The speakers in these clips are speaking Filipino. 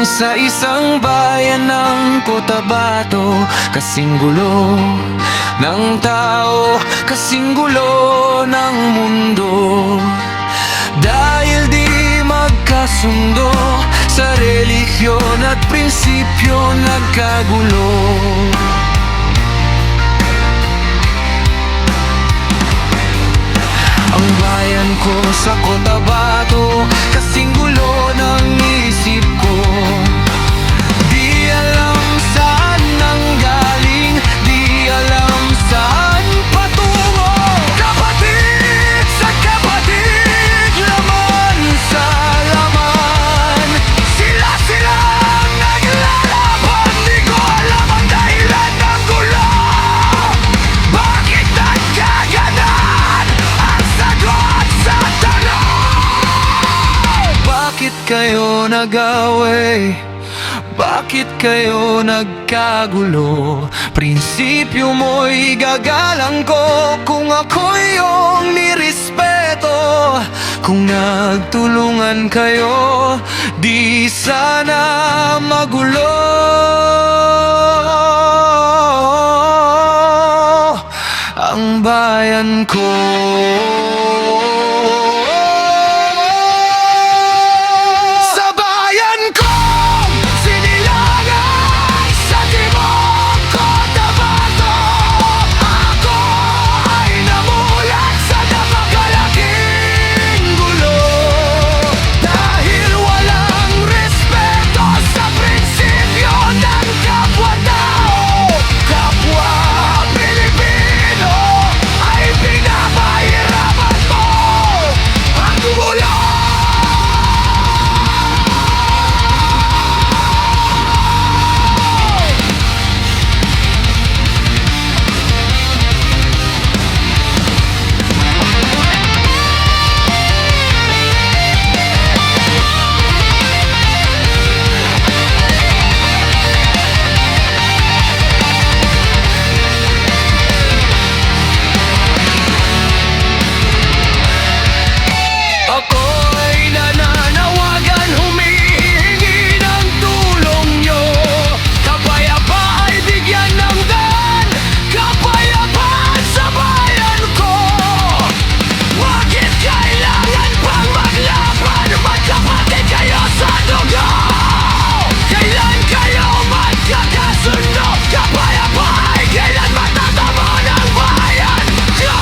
sa isang bayan ng Cotabato, kasing gulo ng tao, kasing gulo ng mundo. Dahil di magkasundo sa relihiyon at prinsipyo, nagkagulo. Ang bayan ko sa Cotabato, kasing gulo ng isip ko. Di alam saan nanggaling, di alam saan patungo. Kapatid sa kapatid, laman sa laman, sila-silang naglalaban. Di ko alam ang dahilan ng gulo. Bakit nagkaganan ang sagot sa tanong? Bakit kayo nag-away? Bakit kayo nagkagulo? Prinsipyo mo'y gagalang ko kung ako yung nirespeto. Kung nagtulungan kayo, di sana magulo. Ang bayan ko. Sa bayan kong sinilangan sa timog Cotabato, ako ay namulat sa napakalaking gulo. Dahil walang respeto sa prinsipyo ng kapwa-tao, kapwa Pilipino, ay pinapahirapan mo ang gulo. Ako ay nananawagan, humihingi ng tulong nyo. Kapayapaan ay bigyan ng daan, kapayapaan sa bayan ko. Bakit kailangan pang maglaban? Magkapatid kayo sa dugo. Kailan kayo magkakasundo? Kapayapaan ay kailan matatamo ng bayan ko?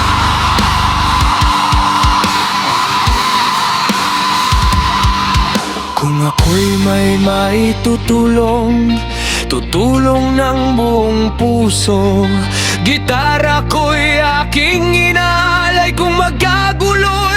Kung ako'y may maitutulong, tutulong ng buong puso. Gitara ko'y aking inaalay kung magkagulo